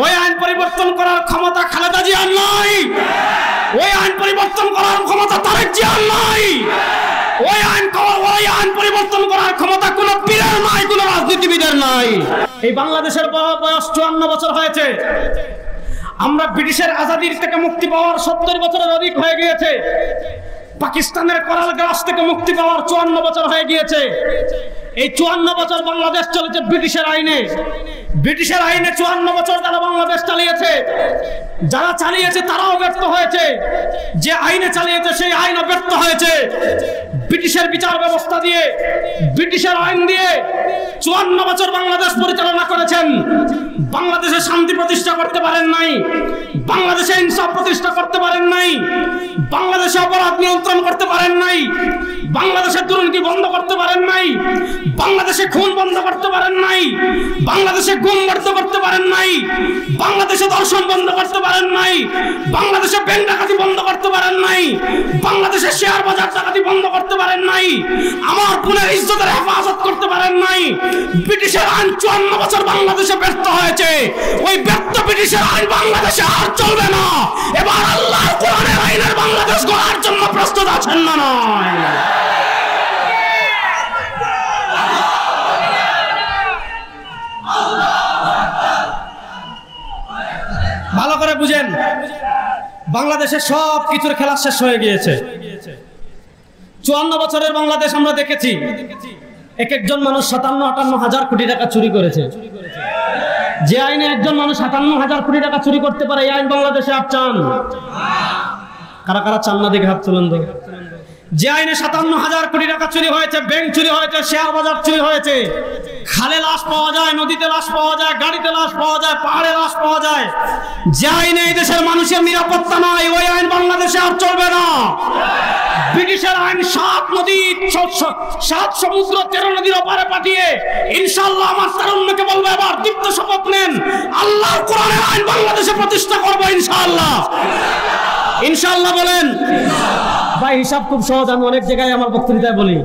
ওই আইন পরিবর্তন করার ক্ষমতা খালেদা জিয়ার নাই, ওই আইন পরিবর্তন করার ক্ষমতা তারেক জিয়ার নাই, ওই আইন পরিবর্তন করার ক্ষমতা কোন পীরের নাই, কোন রাজনীতিবিদের নাই। এই বাংলাদেশের বয়স 54 বছর হয়েছে। আমরা ব্রিটিশের আজাদির থেকে মুক্তি পাওয়ার 70 বছরের অধিক হয়ে গিয়েছে। পাকিস্তানের করাল গ্রাস থেকে মুক্তি পাওয়ার 54 বছর হয়ে গিয়েছে। এই 54 বছর বাংলাদেশ চলেছে ব্রিটিশের আইনে। ব্রিটিশের আইনে 54 বছর যারা বাংলাদেশ চালিয়েছে, যারা চালিয়েছে তারাও ব্যর্থ হয়েছে, যে আইনে চালিয়েছে সেই আইনও ব্যর্থ হয়েছে। ব্রিটিশের বিচার ব্যবস্থা দিয়ে, ব্রিটিশের আইন দিয়ে 54 বছর বাংলাদেশ পরিচালনা করেছেন। বাংলাদেশে শান্তি প্রতিষ্ঠা করতে পারেন নাই, বাংলাদেশে ইনসাফ প্রতিষ্ঠা করতে পারেন নাই, বাংলাদেশে অপরাধ নিয়ন্ত্রণ করতে পারেন নাই, বাংলাদেশের দুর্নীতি বন্ধ করতে পারেন নাই, বাংলাদেশে খুন বন্ধ করতে পারেন নাই, বাংলাদেশে গুম বন্ধ করতে পারেন নাই, বাংলাদেশে ধর্ষণ বন্ধ করতে পারেন নাই, বাংলাদেশে ব্যাংক ডাকাতি বন্ধ করতে পারেন নাই, বাংলাদেশে শেয়ার বাজার ডাকাতি বন্ধ করতে পারেন নাই, আমার বোনের ইজ্জতের হেফাজত করতে পারেন নাই। ব্রিটিশের আইন 54 বছর বাংলাদেশে ব্যর্থ হয়েছে। ওই ব্যর্থ ব্রিটিশের আইন বাংলাদেশে আর চলবে না। এবার আল্লাহর কোরআনের আইনের বাংলাদেশ গড়ার জন্য প্রস্তুত আছেন না? নয়। ভালো করে বুঝেন, বাংলাদেশের সব কিছুর খেলা শেষ হয়ে গিয়েছে। 54 বছরের বাংলাদেশ আমরা দেখেছি, এক একজন মানুষ 57-58 হাজার কোটি টাকা চুরি করেছে। যে আইনে একজন মানুষ 57,000 কোটি টাকা চুরি করতে পারে, এই আইন বাংলাদেশে আর চান? কারা কারা চান না দেখে হাত তুলেন তো। যে আইনে 57,000 কোটি টাকা চুরি হয়েছে, ব্যাংক চুরি হয়েছে, শেয়ার বাজার চুরি হয়েছে, খালে লাশ পাওয়া যায়, নদীতে লাশ পাওয়া যায়, গাড়িতে লাশ পাওয়া যায়, পাহাড়ে লাশ পাওয়া যায়, যে আইনে এই দেশের মানুষের নিরাপত্তা নাই, ওই আইন বাংলাদেশে আর চলবে না। ব্রিটিশের আইন 7 নদী 7 সমুদ্র 13 নদীর ওপারে পাঠিয়ে ইনশাআল্লাহ আমার তারুণ্যকে বলবো, এবার দীপ্ত শপথ নেন, আল্লাহর কোরআনের আইন বাংলাদেশে প্রতিষ্ঠা করবো ইনশাআল্লাহ। ইনশাআল্লাহ বলেন। ভাই হিসাব খুব সহজ, আমি অনেক জায়গায় আমার বক্তৃতায় বলি,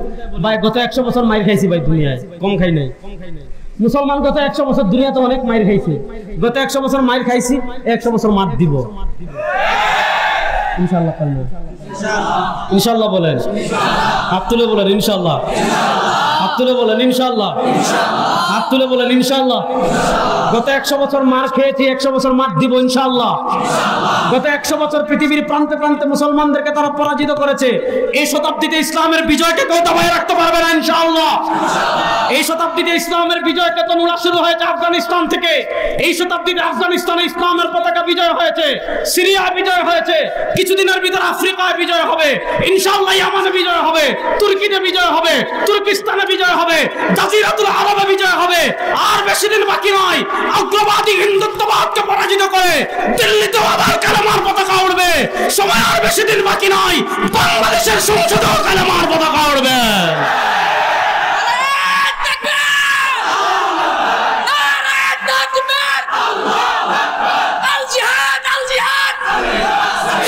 ভাই গত 100 বছর মাইর খাইছি ভাই, দুনিয়ায় কম খাই নাই। মুসলমান গত 100 বছর দুনিয়াতে অনেক মাইর খাইছে, গত 100 বছর মাইর খাইছি, 100 বছর মার দিব ইনশাআল্লাহ। ইনশাআল্লাহ বলেন, হাত তুলে বলেন ইনশাআল্লাহ, হাত তুলে বলেন ইনশাআল্লাহ, হাত তুলে বলেন ইনশাআল্লাহ। গত 100 বছর মার খেয়েছি, 100 বছর মার দিব ইনশাআল্লাহ। গত 100 বছর পৃথিবীর প্রান্তে প্রান্তে মুসলমানদেরকে তারা পরাজিত করেছে। এই শতাব্দীতে ইসলামের বিজয়কে কেউ দাবায় রাখতে পারবে না ইনশাআল্লাহ। এই শতাব্দীতে ইসলামের বিজয়কে তো নুরা শুরু হয়েছে আফগানিস্তান থেকে। এই শতাব্দীতে আফগানিস্তানে ইসলামের পতাকা বিজয় হয়েছে, সিরিয়া বিজয় হয়েছে, কিছুদিনের ভিতরে আফ্রিকায় বিজয় হবে ইনশাআল্লাহ, ইয়ামানে বিজয় হবে, তুর্কিতে বিজয় হবে, তুর্কিস্তানে বিজয় হবে, জাজিরাতুল আরবে বিজয় হবে। আর বেশি দিন বাকি নয়, আগ্রবাদী হিন্দুত্ববাদকে পরাজিত করে দিল্লিতে আবার কালেমার পতাকা উড়বে। সময় আর বেশি দিন বাকি নয়, বাংলাদেশের সংসদেও কালেমার পতাকা উড়বে।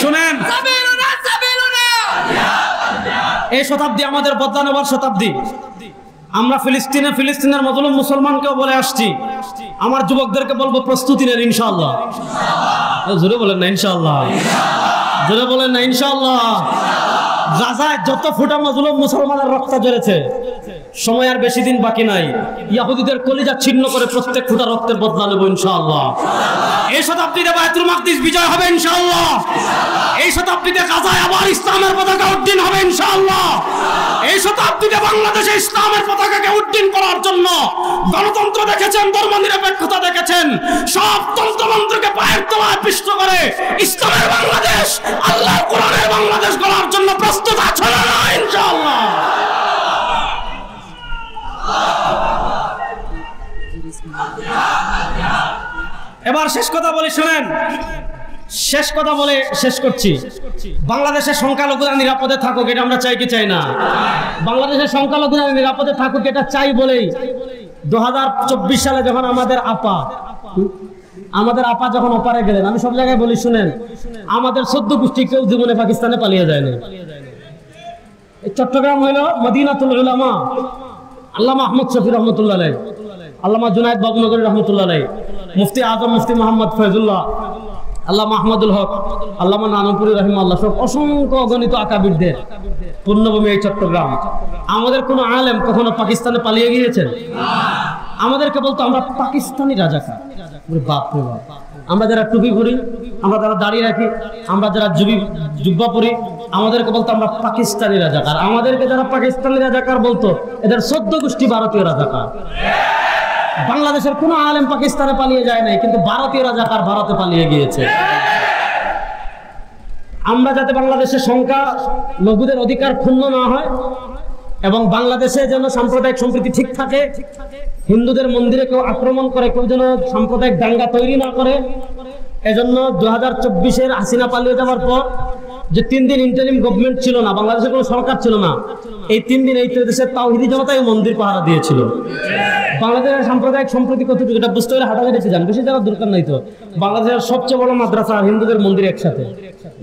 শুনেন, এই শতাব্দী আমাদের বদলানোর শতাব্দী। আমরা ফিলিস্তিনের মজলুম মুসলমানকেও বলে আসছি, আমার যুবকদেরকে বলবো প্রস্তুতি নেন ইনশাআল্লাহ। জোরে বলেন না ইনশাআল্লাহ, জোরে বলেন না ইনশাআল্লাহ। গাজায় যত ফুটা মজলুম মুসলমানের রক্ত ঝরেছে, সময় আর বেশি দিন বাকি নাই, ইহুদিদের কলিজা ছিন্ন করে প্রত্যেক ফুটা রক্তের বদলা নেব ইনশাআল্লাহ। এই শতাব্দীতে বাইতুল মাকদিস বিজয় হবে ইনশাআল্লাহ। এই শতাব্দীতে গাজায় আবার ইসলামের পতাকা উড্ডীন হবে ইনশাআল্লাহ। এই শতাব্দীতে বাংলাদেশে ইসলামের পতাকাকে উড্ডীন করার জন্য গণতন্ত্র দেখেছেন, ধর্মনিরপেক্ষতা দেখেছেন, সব তন্ত্রমন্ত্রকে পায়ের তলায় পিষ্ট করে ইসলামের বাংলাদেশ, আল্লাহর কোরআনের বাংলাদেশ গড়ার জন্য প্রস্তুত আছেন না ইনশাআল্লাহ। এবার শেষ কথা বলি, শুনেন, শেষ কথা বলে শেষ করছি। বাংলাদেশের সংখ্যালঘুরা নিরাপদে থাকুক, এটা আমরা চাই কি চাই না? বাংলাদেশের সংখ্যালঘুরা নিরাপদে থাকুক, এটা চাই বলেই 2024 সালে যখন আমাদের আপা যখন ওপারে গেলেন, আমি সব জায়গায় বলি শুনেন, আমাদের 14 গোষ্ঠী কেউ জীবনে পাকিস্তানে পালিয়ে যায় না। চট্টগ্রাম হইল মদিনাতুল উলামা, আল্লামা আহমদ শফি রহমতুল্লাহ আলাইহি, আল্লামা জুনায়েদ বাবনগরী রহমতুল্লাহ আলাইহি, মুফতি আজম মুফতি মোহাম্মদ ফয়জুল্লাহ, আল্লামা আহমদুল হক, আল্লামা নানপুরি রহিমাল্লাহ সব অসংখ্য অগণিত আকাবিরদের পুণ্যভূমি এই চট্টগ্রাম। আমাদের কোনো আলেম কখনো পাকিস্তানে পালিয়ে গিয়েছেন? আমাদেরকে বলতো আমরা পাকিস্তানি রাজাকার। বাপ রে বাপ! আমরা যারা টুপি পরি, আমরা যারা দাড়ি রাখি, আমরা যারা জুব্বা পরি, আমাদেরকে বলতো আমরা পাকিস্তানি রাজাকার। আমাদেরকে যারা পাকিস্তানি রাজাকার বলতো এদের 14 গোষ্ঠী ভারতীয় রাজাকার। বাংলাদেশের কোন আলেম পাকিস্তানে পালিয়ে যায় নাই, কিন্তু ভারতীয় রাজাকার ভারতে পালিয়ে গিয়েছে। আমরা যাতে বাংলাদেশের সংখ্যা লঘুদের অধিকার ক্ষুণ্ণ না হয় এবং বাংলাদেশে যেন সাম্প্রদায়িক সম্প্রীতি ঠিক থাকে, হিন্দুদের মন্দিরে কেউ আক্রমণ করে, কেউ যেন সাম্প্রদায়িক দাঙ্গা তৈরি না করে, এজন্য 2024-এর হাসিনা পালিয়ে যাওয়ার পর যে 3 দিন ইন্টারিম গভর্নমেন্ট ছিল না, বাংলাদেশের কোনো সরকার ছিল না, এই 3 দিন এই দেশের তাওহীদি জনতাই মন্দির পাহারা দিয়েছিল। বাংলাদেশের সাম্প্রদায়িক সম্প্রীতি কতটুকু এটা বুঝতে হলে হাঁটাঘাটি যান, বেশি যাওয়ার দরকার নাই। তো বাংলাদেশের সবচেয়ে বড় মাদ্রাসা আর হিন্দুদের মন্দির একসাথে,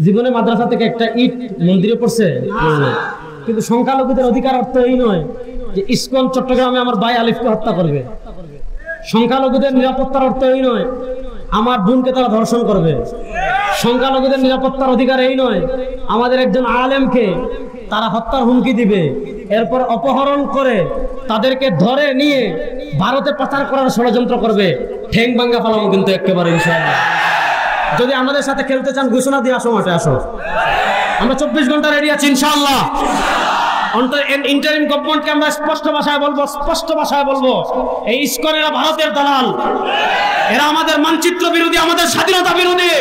জীবনে মাদ্রাসা থেকে একটা ইট মন্দিরে পড়ছে? কিন্তু সংখ্যালঘুদের অধিকার অর্থ এই নয় যে ইসকন চট্টগ্রামে আমার ভাই আলিফকে হত্যা করবে। সংখ্যালঘুদের নিরাপত্তার অর্থ এই নয় আমার বোনকে তারা ধর্ষণ করবে। সংখ্যালঘুদের নিরাপত্তার অধিকার এই নয় আমাদের একজন আলেমকে তারা হত্যার হুমকি দিবে, এরপর অপহরণ করে তাদেরকে ধরে নিয়ে ভারতে পাচার করার ষড়যন্ত্র করবে। ঠ্যাং ভাঙ্গা ফেলাবো কিন্তু একেবারে ইনশাআল্লাহ। যদি আমাদের সাথে খেলতে চান ঘোষণা দিয়ে আসো, মাঠে আসো, আমরা 24 ঘন্টা রেডি আছি ইনশাআল্লাহ। ইন্টারিম গভর্নমেন্টকে আমরা স্পষ্ট ভাষায় বলবো এই ইসকনেরা ভারতের দালাল, এরা আমাদের মানচিত্র বিরোধী, আমাদের স্বাধীনতা বিরোধী,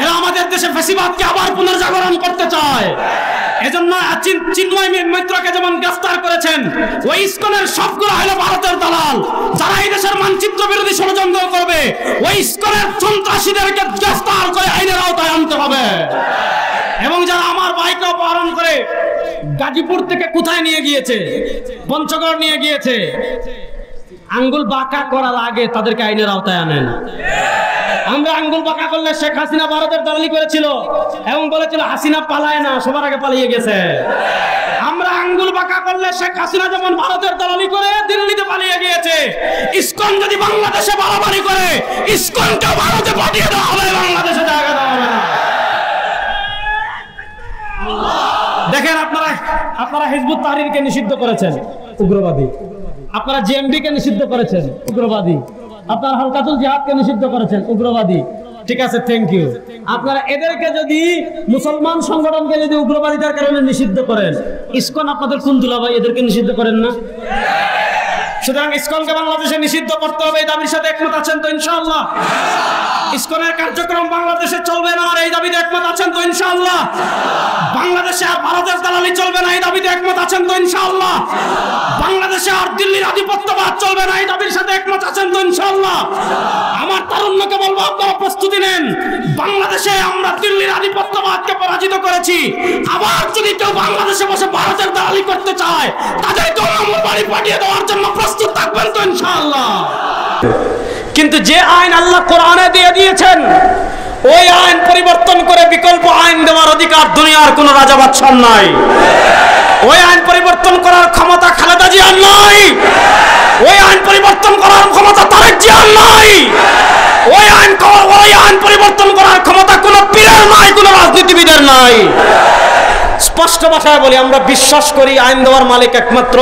এরা আমাদের দেশে ফ্যাসিবাদকে আবার পুনর্জাগরণ করতে চায়। এজন্য চিন্ময় মিত্রকে যেমন গ্রেফতার করেছেন, ওই ইসকনের সবগুলো হলো ভারতের দালাল। যারা এই দেশের মানচিত্র বিরোধী ষড়যন্ত্র করবে, ওই ইসকনের সন্ত্রাসীদেরকে গ্রেফতার করে আইনের আওতায় আনতে হবে। এবং যারা আমার ভাইকে অপহরণ করে গাজীপুর থেকে কোথায় নিয়ে গিয়েছে, পঞ্চগড় নিয়ে গিয়েছে, আঙ্গুল বাঁকা করার আগে তাদেরকে আইনের আওতায় আনেন। আমরা আঙ্গুল বাঁকা করলে শেখ হাসিনা ভারতের দালালি করেছিল এবং বলেছিল হাসিনা পালায় না, সবার আগে পালিয়ে গেছে। আমরা আঙ্গুল বাঁকা করলে শেখ হাসিনা যেমন ভারতের দালালি করে দিল্লিতে পালিয়ে গিয়েছে, ইসকন যদি বাংলাদেশে বাড়াবাড়ি করে ইসকনকে ভারতে পাঠিয়ে দেওয়া হবে, বাংলাদেশে জায়গা দেওয়া হবে না। দেখেন আপনারা হিজবুত তাহরিরকে নিষিদ্ধ করেছেন, উগ্রবাদী। আপনারা জেএমবি কে নিষিদ্ধ করেছেন, উগ্রবাদী। আপনারা হালকাতুল জিহাদকে নিষিদ্ধ করেছেন, উগ্রবাদী। ঠিক আছে, থ্যাংক ইউ। আপনারা এদেরকে যদি, মুসলমান সংগঠনকে যদি উগ্রবাদিতার কারণে নিষিদ্ধ করেন, ইসকন আপনাদের কোন দুলাভাই, এদেরকে নিষিদ্ধ করেন না? সুতরাং ইসকনকে বাংলাদেশে নিষিদ্ধ করতে হবে, এই দাবির সাথে একমত আছেন তো ইনশাআল্লাহ? ইসকনের কার্যক্রম বাংলাদেশে চলবে না, আর এই দাবিতে একমত আছেন তো ইনশাআল্লাহ? বাংলাদেশে আর ভারতের দালালি চলবে না, এই দাবিতে একমত আছেন তো ইনশাআল্লাহ? বাংলাদেশে আর দিল্লির আধিপত্যবাদ চলবে না, এই দাবির সাথে একমত আছেন তো ইনশাআল্লাহ? আমার তারুণ্যকে বলবো আপনারা প্রস্তুতি নেন। বাংলাদেশে আমরা দিল্লির আধিপত্যবাদকে পরাজিত করেছি, আবার যদি কেউ বাংলাদেশে বসে ভারতের দালালি করতে চায় তাদেরকে আমার বাড়ি পাঠিয়ে দেওয়ার জন্য প্রস্তুত থাকবেন তো ইনশাআল্লাহ? কিন্তু যে আইন আল্লাহ কোরআনে দিয়ে দিয়েছেন, ওই আইন পরিবর্তন করে বিকল্প আইন দেওয়ার অধিকার দুনিয়ার কোন রাজা বাদশার নাই। ওই আইন পরিবর্তন করার ক্ষমতা খালেদা জিয়ার নাই, ওই আইন পরিবর্তন করার ক্ষমতা তারেক জিয়ার নাই, ওই আইন পরিবর্তন করার ক্ষমতা কোন পীরের নাই, কোন রাজনীতিবিদের নাই। স্পষ্ট ভাষায় বলি, আমরা বিশ্বাস করি আইন দেওয়ার মালিক একমাত্র